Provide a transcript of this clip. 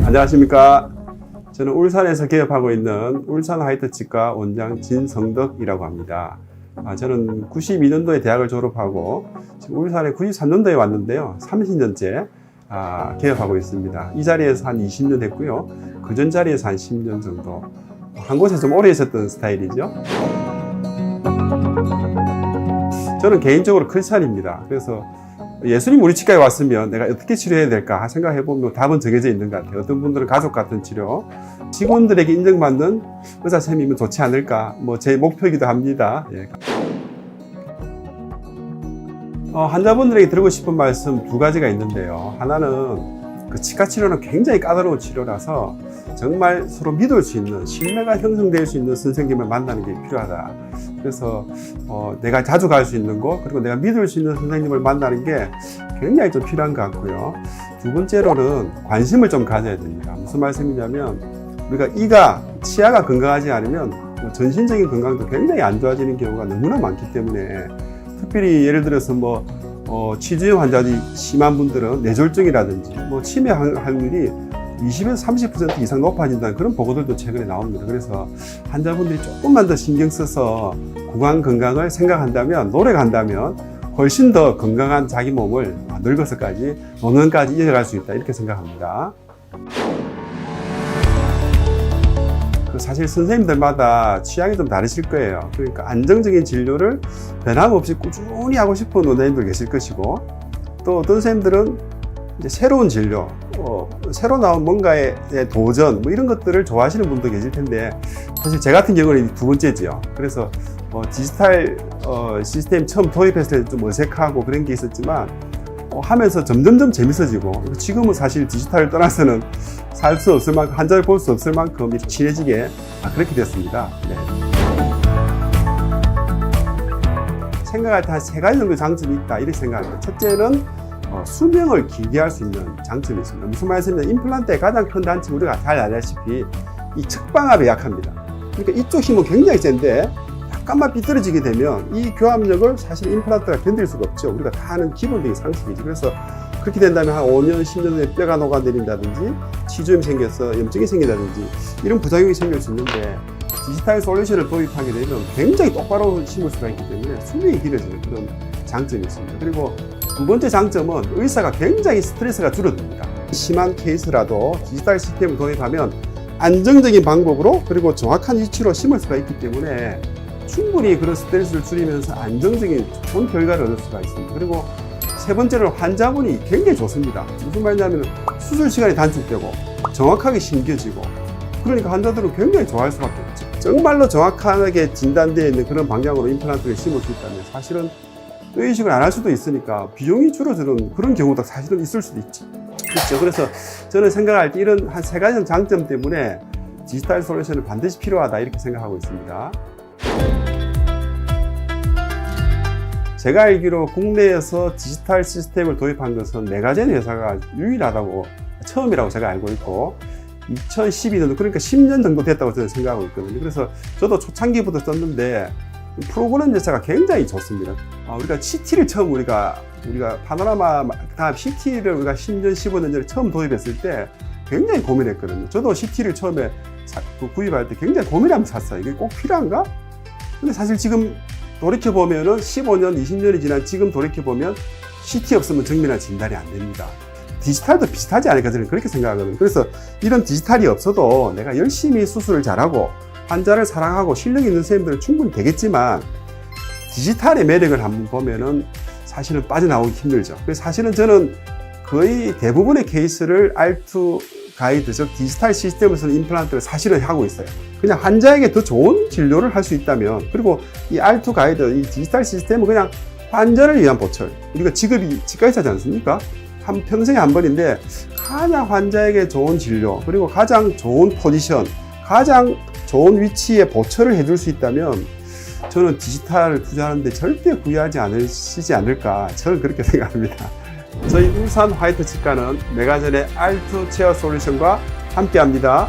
안녕하십니까. 저는 울산에서 개업하고 있는 울산 하이터치과 원장 진성덕이라고 합니다. 저는 92년도에 대학을 졸업하고 지금 울산에 93년도에 왔는데요. 30년째 개업하고 있습니다. 이 자리에서 한 20년 했고요. 그 전 자리에서 한 10년 정도. 한 곳에 좀 오래 있었던 스타일이죠. 저는 개인적으로 크리스찬입니다. 그래서 예수님 우리 치과에 왔으면 내가 어떻게 치료해야 될까 생각해보면 답은 정해져 있는 것 같아요. 어떤 분들은 가족 같은 치료, 직원들에게 인정받는 의사 선생님이면 좋지 않을까, 제 목표이기도 합니다. 예. 환자분들에게 드리고 싶은 말씀 두 가지가 있는데요. 하나는 그 치과 치료는 굉장히 까다로운 치료라서 정말 서로 믿을 수 있는, 신뢰가 형성될 수 있는 선생님을 만나는 게 필요하다. 그래서 내가 자주 갈 수 있는 곳, 그리고 내가 믿을 수 있는 선생님을 만나는 게 굉장히 좀 필요한 것 같고요. 두 번째로는 관심을 좀 가져야 됩니다. 무슨 말씀이냐면 우리가 치아가 건강하지 않으면 전신적인 건강도 굉장히 안 좋아지는 경우가 너무나 많기 때문에, 특별히 예를 들어서 치주염 환자들이 심한 분들은 뇌졸중이라든지 치매 확률이 20에서 30% 이상 높아진다는 그런 보고들도 최근에 나옵니다. 그래서 환자분들이 조금만 더 신경 써서 구강 건강을 생각한다면, 노력한다면 훨씬 더 건강한 자기 몸을 늙어서까지, 노년까지 이어갈 수 있다, 이렇게 생각합니다. 사실 선생님들마다 취향이 좀 다르실 거예요. 그러니까 안정적인 진료를 변함없이 꾸준히 하고 싶은 원장님들 계실 것이고, 또 어떤 선생님들은 이제 새로운 진료, 새로 나온 뭔가의 도전, 이런 것들을 좋아하시는 분도 계실 텐데, 사실 제 같은 경우는 두 번째지요. 그래서 디지털 시스템 처음 도입했을 때 좀 어색하고 그런 게 있었지만, 하면서 점점점 재밌어지고, 지금은 사실 디지털을 떠나서는 살 수 없을 만큼, 환자를 볼 수 없을 만큼 이렇게 친해지게 그렇게 됐습니다. 네. 생각할 때 한 세 가지 정도 장점이 있다, 이렇게 생각합니다. 첫째는 수명을 길게 할 수 있는 장점이 있습니다. 무슨 말씀이냐면, 임플란트의 가장 큰 단점은 우리가 잘 알다시피 이 측방압에 약합니다. 그러니까 이쪽 힘은 굉장히 센데 약간만 삐뚤어지게 되면 이 교합력을 사실 임플란트가 견딜 수가 없죠. 우리가 다 아는 기본적인 상식이죠. 그래서 그렇게 된다면 한 5년, 10년 후에 뼈가 녹아내린다든지 치주염이 생겨서 염증이 생긴다든지 이런 부작용이 생길 수 있는데, 디지털 솔루션을 도입하게 되면 굉장히 똑바로 심을 수가 있기 때문에 수명이 길어지는 그런 장점이 있습니다. 그리고 두 번째 장점은 의사가 굉장히 스트레스가 줄어듭니다. 심한 케이스라도 디지털 시스템을 도입하면 안정적인 방법으로, 그리고 정확한 위치로 심을 수가 있기 때문에 충분히 그런 스트레스를 줄이면서 안정적인 좋은 결과를 얻을 수가 있습니다. 그리고 세 번째로는 환자분이 굉장히 좋습니다. 무슨 말이냐면 수술 시간이 단축되고 정확하게 심겨지고, 그러니까 환자들은 굉장히 좋아할 수밖에 없죠. 정말로 정확하게 진단되어 있는 그런 방향으로 임플란트를 심을 수 있다면 사실은 의식을 안 할 수도 있으니까 비용이 줄어드는 그런 경우도 사실은 있을 수도 있지. 그렇죠. 그래서 저는 생각할 때 이런 한 세 가지 장점 때문에 디지털 솔루션은 반드시 필요하다, 이렇게 생각하고 있습니다. 제가 알기로 국내에서 디지털 시스템을 도입한 것은 메가젠 회사가 유일하다고, 처음이라고 제가 알고 있고, 2012년도, 그러니까 10년 정도 됐다고 저는 생각하고 있거든요. 그래서 저도 초창기부터 썼는데 프로그램 자체가 굉장히 좋습니다. 우리가 CT를 처음 우리가 파노라마, 그다음 CT를 우리가 10년, 15년 전에 처음 도입했을 때 굉장히 고민했거든요. 저도 CT를 처음에 구입할 때 굉장히 고민하면서 샀어요. 이게 꼭 필요한가? 근데 사실 지금 돌이켜보면은 15년, 20년이 지난 지금 돌이켜보면 CT 없으면 정밀한 진단이 안 됩니다. 디지털도 비슷하지 않을까, 저는 그렇게 생각하거든요. 그래서 이런 디지털이 없어도 내가 열심히 수술을 잘하고 환자를 사랑하고 실력 있는 선생님들은 충분히 되겠지만, 디지털의 매력을 한번 보면은 사실은 빠져나오기 힘들죠. 그래서 사실은 저는 거의 대부분의 케이스를 R2 가이드, 즉 디지털 시스템에서는 임플란트를 사실은 하고 있어요. 그냥 환자에게 더 좋은 진료를 할 수 있다면, 그리고 이 R2 가이드, 이 디지털 시스템은 그냥 환자를 위한 보철. 우리가 직업이 치과의사지 않습니까? 평생에 한 번인데 가장 환자에게 좋은 진료, 그리고 가장 좋은 포지션, 가장 좋은 위치에 보철을 해줄 수 있다면 저는 디지털을 투자하는데 절대 후회하지 않으시지 않을까, 저는 그렇게 생각합니다. 저희 울산 화이트 치과는 메가젠의 R2 체어 솔루션과 함께합니다.